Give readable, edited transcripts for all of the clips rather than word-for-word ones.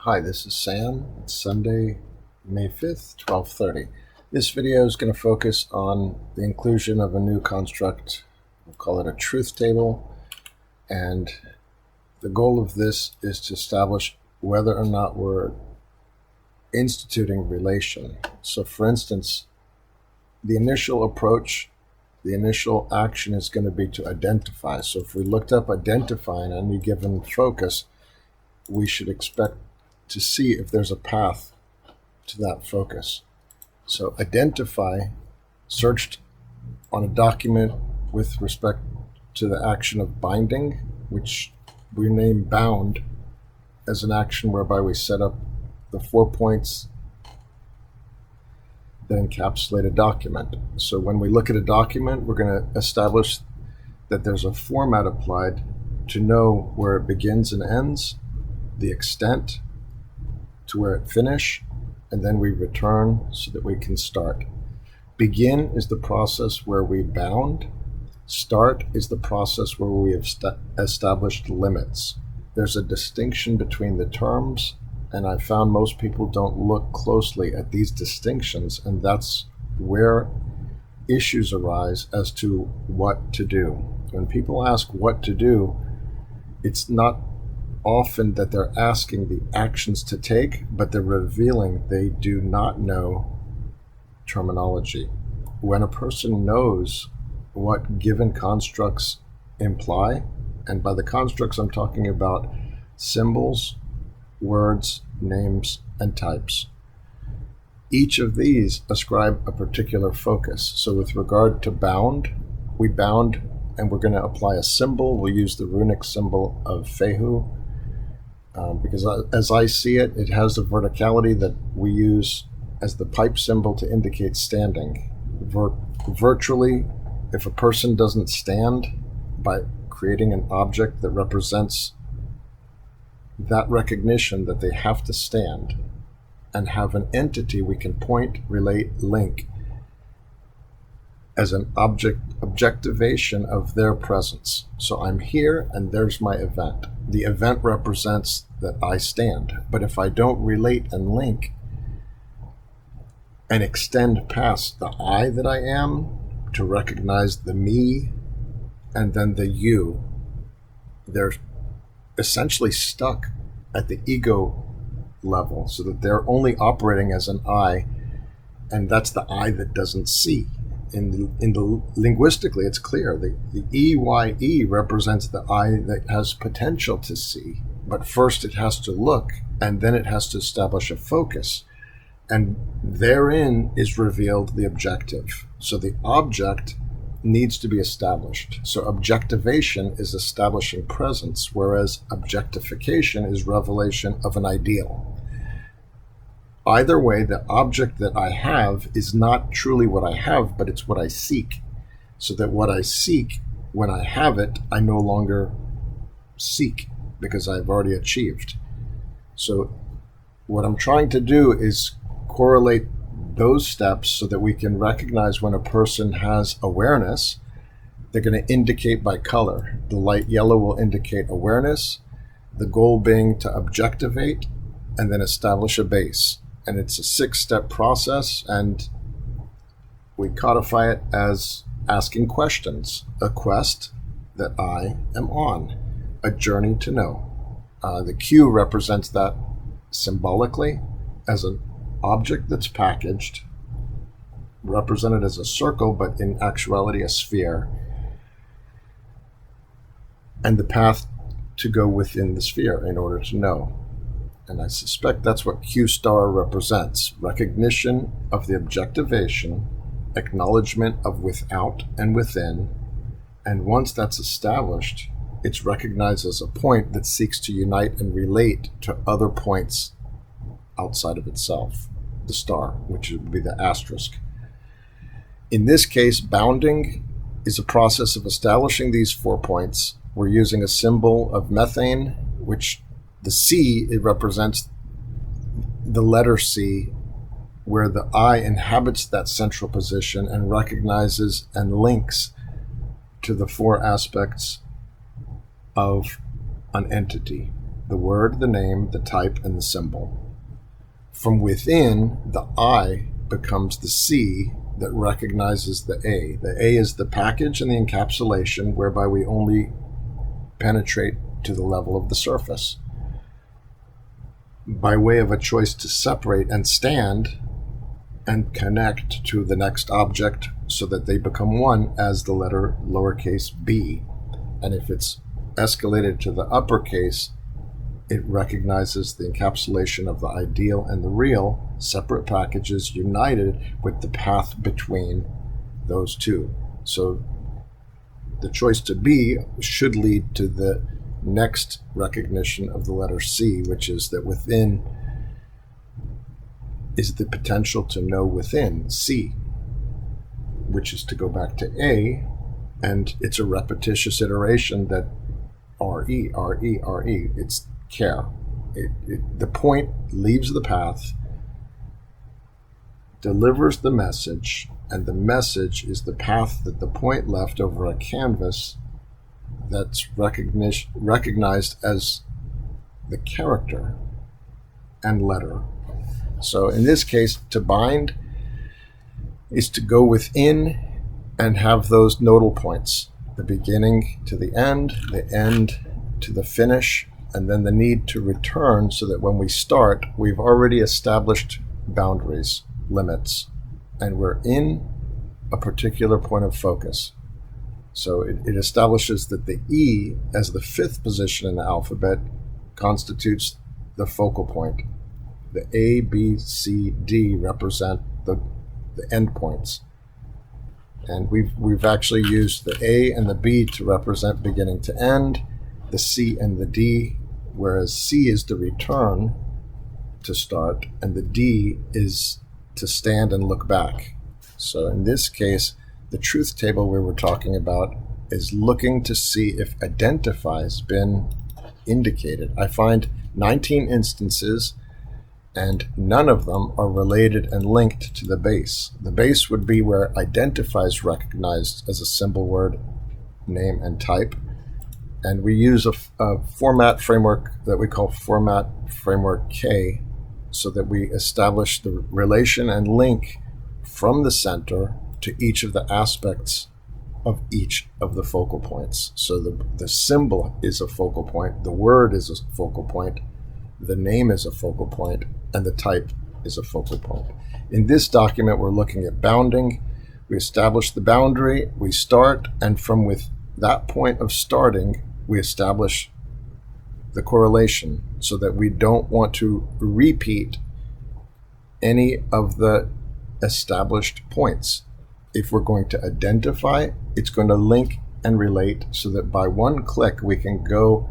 Hi, this is Sam. It's Sunday, May 5th, 12:30. This video is going to focus on the inclusion of a new construct. We'll call it a truth table. And the goal of this is to establish whether or not we're instituting relation. So for instance, the initial approach, the initial action is going to be to identify. So if we looked up identifying on any given focus, we should expect to see if there's a path to that focus. So identify searched on a document with respect to the action of binding, which we name bound as an action whereby we set up the 4 points that encapsulate a document. So when we look at a document, we're going to establish that there's a format applied to know where it begins and ends, the extent to where it finishes, and then we return so that we can start. Begin is the process where we bound. Start is the process where we have established limits. There's a distinction between the terms, and I found most people don't look closely at these distinctions, and that's where issues arise as to what to do. When people ask what to do, it's not often that they're asking the actions to take, but they're revealing they do not know terminology. When a person knows what given constructs imply, and by the constructs I'm talking about symbols, words, names, and types. Each of these ascribe a particular focus. So with regard to bound, we bound and we're going to apply a symbol. We'll use the runic symbol of Fehu. Because as I see it, it has the verticality that we use as the pipe symbol to indicate standing. Virtually, if a person doesn't stand by creating an object that represents that recognition that they have to stand and have an entity we can point, relate, link as an objectivation of their presence. So I'm here and there's my event. The event represents that I stand. But if I don't relate and link and extend past the I that I am to recognize the me and then the you, they're essentially stuck at the ego level, so that they're only operating as an I, and that's the I that doesn't see. In the linguistically, it's clear. The EYE represents the I that has potential to see, but first it has to look, and then it has to establish a focus, and therein is revealed the objective. So the object needs to be established. So objectivation is establishing presence, whereas objectification is revelation of an ideal. Either way, the object that I have is not truly what I have, but it's what I seek. So that what I seek, when I have it, I no longer seek because I've already achieved. So what I'm trying to do is correlate those steps so that we can recognize when a person has awareness. They're going to indicate by color. The light yellow will indicate awareness, the goal being to objectivate and then establish a base. And it's a 6-step process, and we codify it as asking questions. A quest that I am on, a journey to know. The Q represents that symbolically as an object that's packaged, represented as a circle, but in actuality a sphere, and the path to go within the sphere in order to know. And I suspect that's what Q star represents: recognition of the objectivation, acknowledgement of without and within, and once that's established, it's recognized as a point that seeks to unite and relate to other points outside of itself, the star, which would be the asterisk. In this case, bounding is a process of establishing these 4 points. We're using a symbol of methane, which the C, it represents the letter C, where the I inhabits that central position and recognizes and links to the 4 aspects of an entity. the word, the name, the type, and the symbol. From within, the I becomes the C that recognizes the A. The A is the package and the encapsulation whereby we only penetrate to the level of the surface. By way of a choice to separate and stand and connect to the next object so that they become one as the letter lowercase b. And if it's escalated to the uppercase, it recognizes the encapsulation of the ideal and the real, separate packages united with the path between those two. So the choice to be should lead to the next recognition of the letter C, which is that within is the potential to know within, C, which is to go back to A, and it's a repetitious iteration that RE, RE, RE. It's care. The point leaves the path, delivers the message, and the message is the path that the point left over a canvas that's recognized as the character and letter. So in this case, to bind is to go within and have those nodal points, the beginning to the end to the finish, and then the need to return so that when we start, we've already established boundaries, limits, and we're in a particular point of focus. So it establishes that the E, as the fifth position in the alphabet, constitutes the focal point. The A, B, C, D represent the endpoints. And we've actually used the A and the B to represent beginning to end, the C and the D, whereas C is the return to start, and the D is to stand and look back. So in this case, the truth table we were talking about is looking to see if identify has been indicated. I find 19 instances, and none of them are related and linked to the base. The base would be where identify is recognized as a symbol, word, name, and type. And we use a format framework that we call Format Framework K, so that we establish the relation and link from the center to each of the aspects of each of the focal points. So the symbol is a focal point, the word is a focal point, the name is a focal point, and the type is a focal point. In this document, we're looking at bounding. We establish the boundary, we start, and from with that point of starting, we establish the correlation so that we don't want to repeat any of the established points. If we're going to identify, it's going to link and relate so that by one click we can go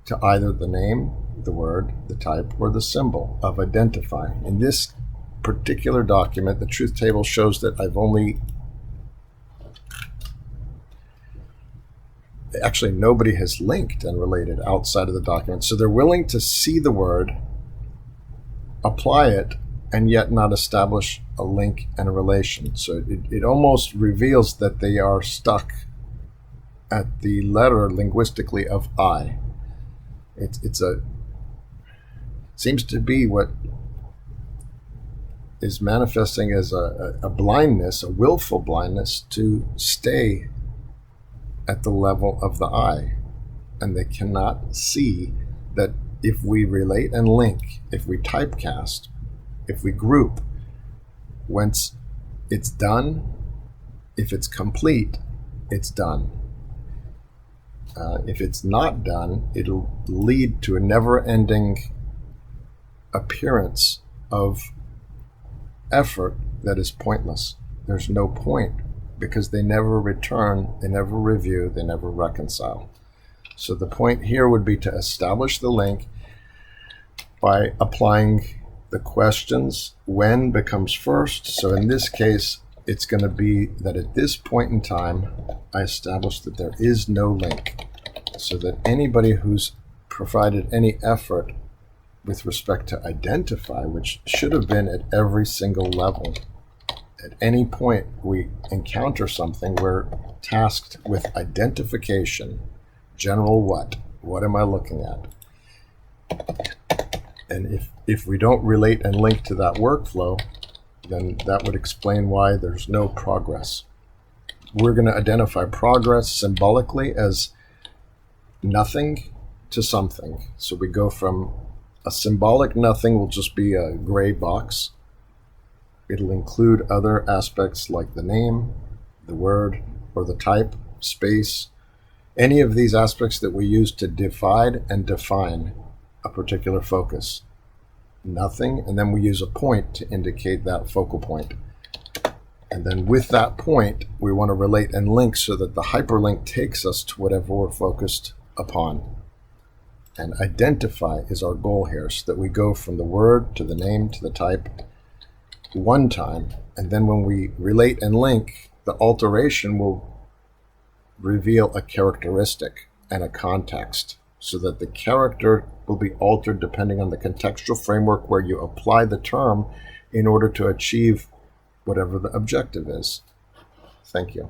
to either the name, the word, the type, or the symbol of identify. In this particular document, the truth table shows that actually nobody has linked and related outside of the document. So they're willing to see the word, apply it, and yet not establish a link and a relation. So it almost reveals that they are stuck at the letter linguistically of I. Seems to be what is manifesting as a blindness, a willful blindness to stay at the level of the I. And they cannot see that if we relate and link, if we typecast, if we group, once it's done, if it's complete, it's done. If it's not done, it'll lead to a never-ending appearance of effort that is pointless. There's no point because they never return, they never review, they never reconcile. So the point here would be to establish the link by applying the questions. When becomes first. So in this case, it's going to be that at this point in time, I established that there is no link, so that anybody who's provided any effort with respect to identify, which should have been at every single level, at any point we encounter something, we're tasked with identification. General what? What am I looking at? And if we don't relate and link to that workflow, then that would explain why there's no progress. We're going to identify progress symbolically as nothing to something. So we go from a symbolic nothing will just be a gray box. It'll include other aspects like the name, the word, or the type, space, any of these aspects that we use to divide and define a particular focus. Nothing, and then we use a point to indicate that focal point. And then with that point, we want to relate and link so that the hyperlink takes us to whatever we're focused upon. And identify is our goal here, so that we go from the word to the name to the type one time, and then when we relate and link, the alteration will reveal a characteristic and a context, so that the character will be altered depending on the contextual framework where you apply the term in order to achieve whatever the objective is. Thank you.